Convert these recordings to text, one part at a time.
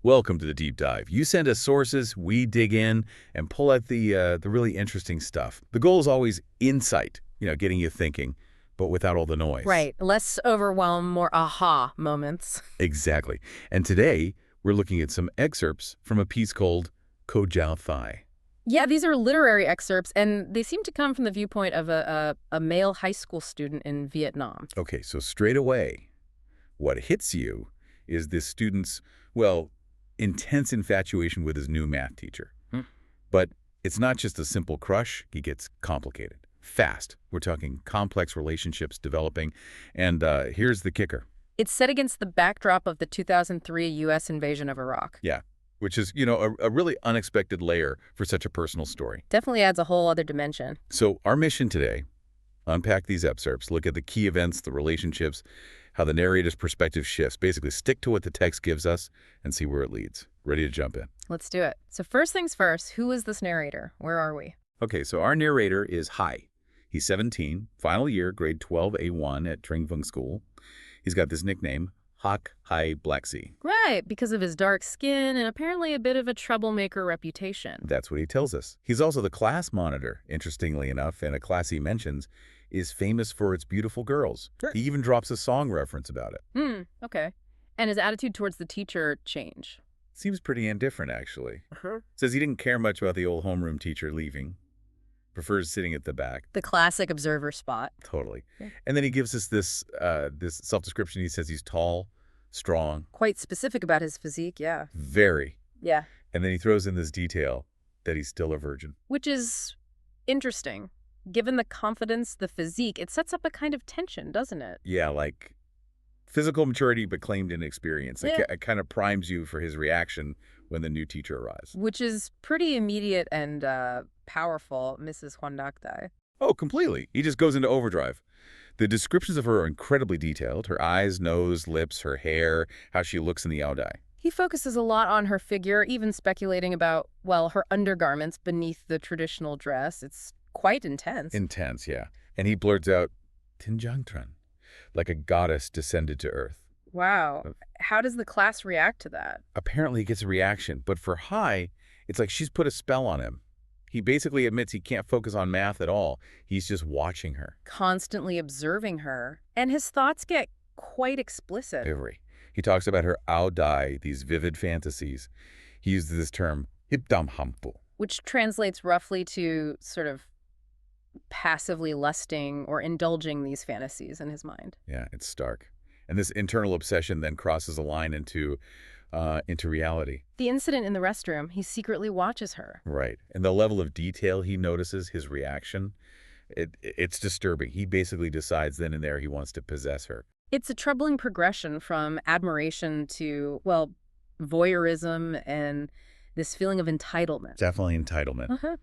Welcome to the deep dive. You send us sources, we dig in and pull out the really interesting stuff. The goal is always insight, getting you thinking, but without all the noise. Right. Less overwhelm, more aha moments. Exactly. And today, we're looking at some excerpts from a piece called Giáo Thy. Yeah, these are literary excerpts, and they seem to come from the viewpoint of a male high school student in Vietnam. Okay, so straight away, what hits you is this student's, well, intense infatuation with his new math teacher. But it's not just a simple crush. He gets complicated, fast. We're talking complex relationships developing. And here's the kicker. It's set against the backdrop of the 2003 U.S. invasion of Iraq. Yeah, which is, a really unexpected layer for such a personal story. Definitely adds a whole other dimension. So our mission today, unpack these excerpts, look at the key events, the relationships, how the narrator's perspective shifts. Basically, stick to what the text gives us and see where it leads. Ready to jump in? Let's do it. So first things first, who is this narrator? Where are we? Okay, so our narrator is Hai. He's 17, final year, grade 12A1 at Tring Vung School. He's got this nickname, Hak Hai Black Sea. Right, because of his dark skin and apparently a bit of a troublemaker reputation. That's what he tells us. He's also the class monitor, interestingly enough, and a class he mentions is famous for its beautiful girls. Sure. He even drops a song reference about it. Okay. And his attitude towards the teacher change? Seems pretty indifferent, actually. Says he didn't care much about the old homeroom teacher leaving. Prefers sitting at the back. The classic observer spot. Totally. Yeah. And then he gives us this self-description. He says he's tall, strong. Quite specific about his physique, yeah. Very. Yeah. And then he throws in this detail that he's still a virgin. Which is interesting. Given the confidence, the physique, it sets up a kind of tension, doesn't it? Yeah, like physical maturity but claimed inexperience. Yeah. It kind of primes you for his reaction when the new teacher arrives. Which is pretty immediate and powerful, Mrs. Huandakdai. Oh, completely. He just goes into overdrive. The descriptions of her are incredibly detailed. Her eyes, nose, lips, her hair, how she looks in the Aodai. He focuses a lot on her figure, even speculating about, well, her undergarments beneath the traditional dress. It's quite intense. Intense, yeah. And he blurts out, Tinjangtran, like a goddess descended to earth. Wow. How does the class react to that? Apparently he gets a reaction, but for Hai, it's like she's put a spell on him. He basically admits he can't focus on math at all. He's just watching her. Constantly observing her. And his thoughts get quite explicit. Very. He talks about her Aodai, these vivid fantasies. He uses this term, hipdam hampu. Which translates roughly to sort of passively lusting or indulging these fantasies in his mind. Yeah, it's stark. And this internal obsession then crosses a line into reality. The incident in the restroom, he secretly watches her. Right. And the level of detail he notices, his reaction, it's disturbing. He basically decides then and there he wants to possess her. It's a troubling progression from admiration to, well, voyeurism and this feeling of entitlement. Definitely entitlement.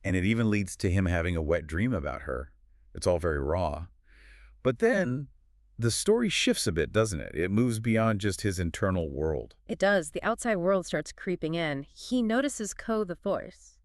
And it even leads to him having a wet dream about her. It's all very raw. But then the story shifts a bit, doesn't it? It moves beyond just his internal world. It does. The outside world starts creeping in. He notices Ko the voice.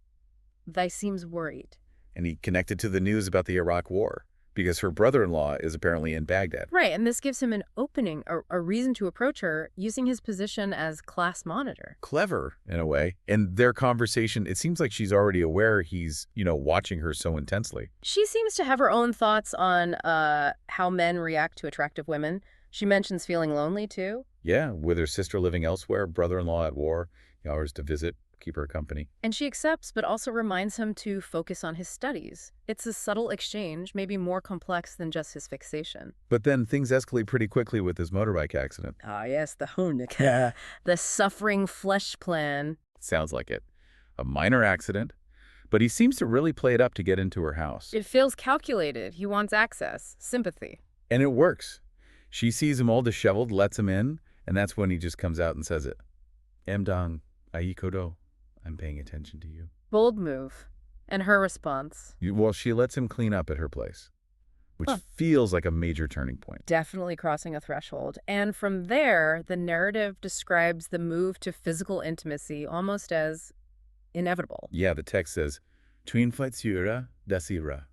Thy seems worried. And he connected to the news about the Iraq War because her brother-in-law is apparently in Baghdad. Right, and this gives him an opening, a reason to approach her using his position as class monitor. Clever, in a way. And their conversation, it seems like she's already aware he's, watching her so intensely. She seems to have her own thoughts on how men react to attractive women. She mentions feeling lonely, too. Yeah, with her sister living elsewhere, brother-in-law at war, hours to visit, keep her company. And she accepts, but also reminds him to focus on his studies. It's a subtle exchange, maybe more complex than just his fixation. But then things escalate pretty quickly with this motorbike accident. Ah, yes, the Honig. The suffering flesh plan. Sounds like it. A minor accident, but he seems to really play it up to get into her house. It feels calculated. He wants access, sympathy. And it works. She sees him all disheveled, lets him in, and that's when he just comes out and says it. Emdang, Aikodo. I'm paying attention to you. Bold move. And her response? Well, she lets him clean up at her place, which feels like a major turning point. Definitely crossing a threshold. And from there, the narrative describes the move to physical intimacy almost as inevitable. Yeah, the text says, Tween fight sura, dasira.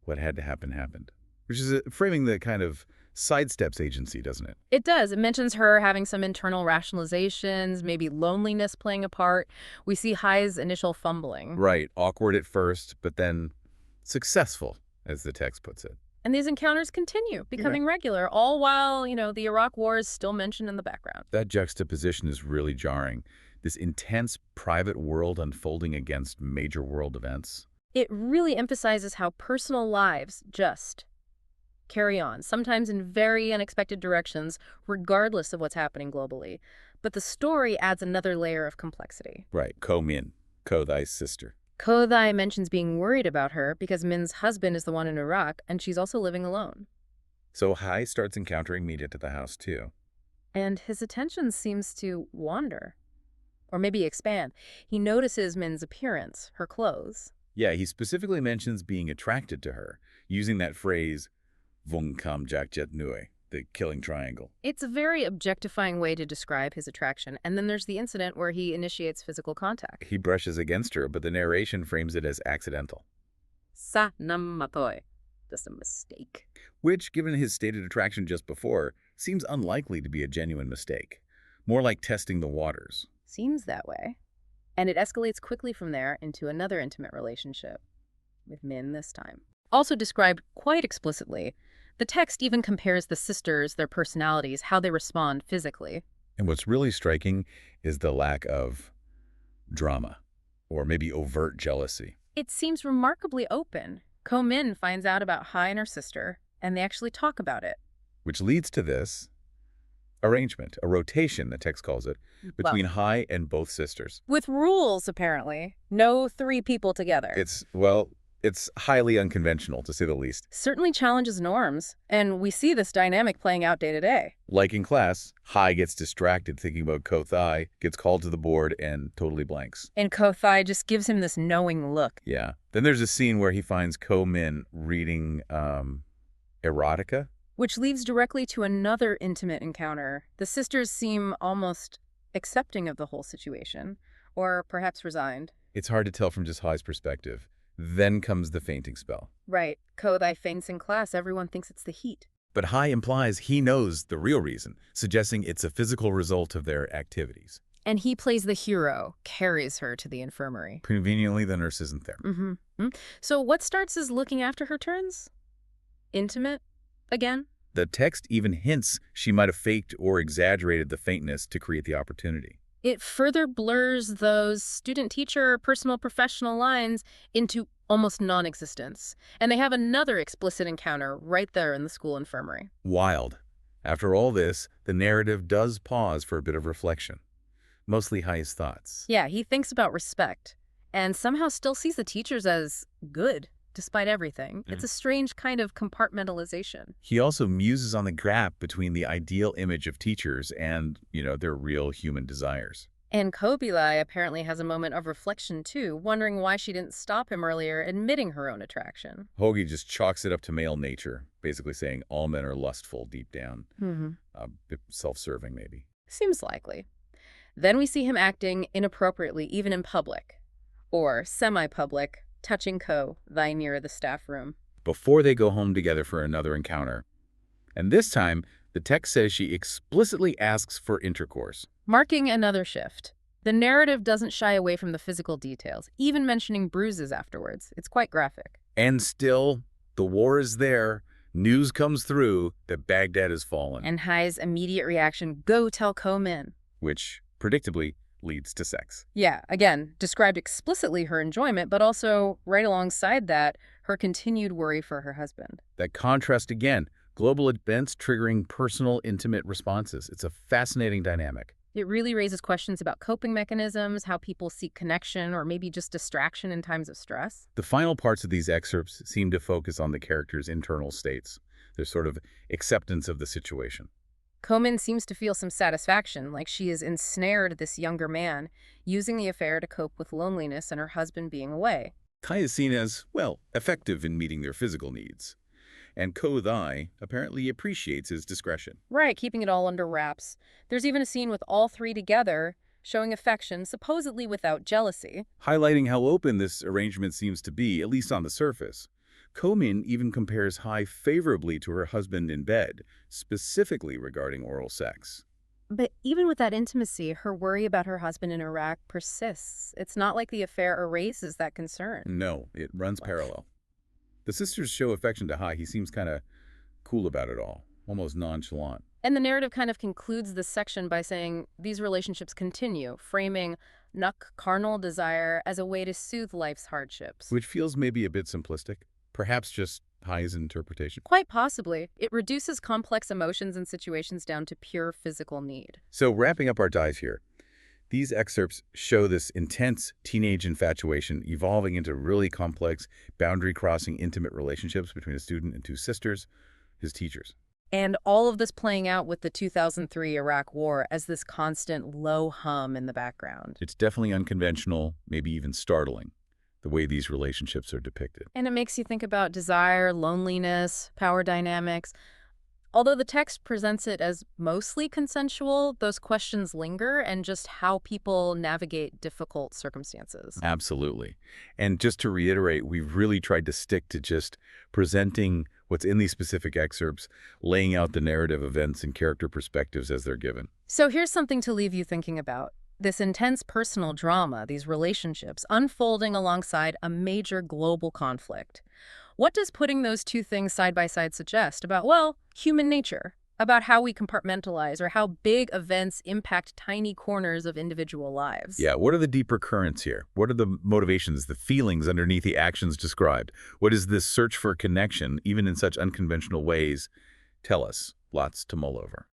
What had to happen happened. Which is framing the kind of sidesteps agency, doesn't it? It does. It mentions her having some internal rationalizations, maybe loneliness playing a part. We see Hai's initial fumbling. Right, awkward at first, but then successful, as the text puts it. And these encounters continue, becoming regular, all while, the Iraq War is still mentioned in the background. That juxtaposition is really jarring. This intense private world unfolding against major world events. It really emphasizes how personal lives just carry on, sometimes in very unexpected directions, regardless of what's happening globally. But the story adds another layer of complexity. Right, Ko-min, Ko-thai's sister. Ko-thai mentions being worried about her because Min's husband is the one in Iraq, and she's also living alone. So Hai starts encountering media at the house, too. And his attention seems to wander. Or maybe expand. He notices Min's appearance, her clothes. Yeah, he specifically mentions being attracted to her, using that phrase, Vung kam jak jet nui, the killing triangle. It's a very objectifying way to describe his attraction. And then there's the incident where he initiates physical contact. He brushes against her, but the narration frames it as accidental. Sa nam matoy. Just a mistake. Which, given his stated attraction just before, seems unlikely to be a genuine mistake. More like testing the waters. Seems that way. And it escalates quickly from there into another intimate relationship. With Min this time. Also described quite explicitly. The text even compares the sisters, their personalities, how they respond physically. And what's really striking is the lack of drama, or maybe overt jealousy. It seems remarkably open. Ko-min finds out about Hai and her sister, and they actually talk about it. Which leads to this arrangement, a rotation, the text calls it, between Hai and both sisters. With rules, apparently. No three people together. It's highly unconventional, to say the least. Certainly challenges norms, and we see this dynamic playing out day to day. Like in class, Hai gets distracted thinking about Ko-thai, gets called to the board, and totally blanks. And Ko-thai just gives him this knowing look. Yeah. Then there's a scene where he finds Ko-min reading erotica. Which leads directly to another intimate encounter. The sisters seem almost accepting of the whole situation, or perhaps resigned. It's hard to tell from just Hai's perspective. Then comes the fainting spell. Right. Ko-thai faints in class. Everyone thinks it's the heat. But Hai implies he knows the real reason, suggesting it's a physical result of their activities. And he plays the hero, carries her to the infirmary. Conveniently, the nurse isn't there. So what starts as looking after her turns? Intimate? Again? The text even hints she might have faked or exaggerated the faintness to create the opportunity. It further blurs those student-teacher, personal-professional lines into almost non-existence. And they have another explicit encounter right there in the school infirmary. Wild. After all this, the narrative does pause for a bit of reflection. Mostly Hai's thoughts. Yeah, he thinks about respect and somehow still sees the teachers as good, despite everything. It's a strange kind of compartmentalization. He also muses on the gap between the ideal image of teachers and, their real human desires. And Kobilai apparently has a moment of reflection, too, wondering why she didn't stop him earlier, admitting her own attraction. Hoagie just chalks it up to male nature, basically saying all men are lustful deep down. A bit self-serving, maybe. Seems likely. Then we see him acting inappropriately, even in public. Or semi-public, touching Ko-thai near the staff room. Before they go home together for another encounter. And this time, the text says she explicitly asks for intercourse. Marking another shift. The narrative doesn't shy away from the physical details, even mentioning bruises afterwards. It's quite graphic. And still, the war is there. News comes through that Baghdad has fallen. And Hai's immediate reaction, go tell Ko-min. Which, predictably, leads to sex. Yeah, again, described explicitly her enjoyment, but also, right alongside that, her continued worry for her husband. That contrast again, global events triggering personal, intimate responses. It's a fascinating dynamic. It really raises questions about coping mechanisms, how people seek connection, or maybe just distraction in times of stress. The final parts of these excerpts seem to focus on the characters' internal states, their sort of acceptance of the situation. Ko-min seems to feel some satisfaction, like she has ensnared this younger man, using the affair to cope with loneliness and her husband being away. Kai is seen as, effective in meeting their physical needs. And Ko-thai apparently appreciates his discretion. Right, keeping it all under wraps. There's even a scene with all three together, showing affection, supposedly without jealousy. Highlighting how open this arrangement seems to be, at least on the surface. Komin even compares Hai favorably to her husband in bed, specifically regarding oral sex. But even with that intimacy, her worry about her husband in Iraq persists. It's not like the affair erases that concern. No, it runs parallel. The sisters show affection to Hai. He seems kind of cool about it all, almost nonchalant. And the narrative kind of concludes this section by saying these relationships continue, framing Nuk carnal desire as a way to soothe life's hardships. Which feels maybe a bit simplistic. Perhaps just Hai's interpretation. Quite possibly. It reduces complex emotions and situations down to pure physical need. So wrapping up our dive here, these excerpts show this intense teenage infatuation evolving into really complex, boundary-crossing, intimate relationships between a student and two sisters, his teachers. And all of this playing out with the 2003 Iraq War as this constant low hum in the background. It's definitely unconventional, maybe even startling, the way these relationships are depicted. And it makes you think about desire, loneliness, power dynamics. Although the text presents it as mostly consensual, those questions linger and just how people navigate difficult circumstances. Absolutely. And just to reiterate, we've really tried to stick to just presenting what's in these specific excerpts, laying out the narrative events and character perspectives as they're given. So here's something to leave you thinking about. This intense personal drama, these relationships, unfolding alongside a major global conflict. What does putting those two things side by side suggest about, well, human nature, about how we compartmentalize or how big events impact tiny corners of individual lives? Yeah, what are the deeper currents here? What are the motivations, the feelings underneath the actions described? What is this search for connection, even in such unconventional ways? Tell us. Lots to mull over.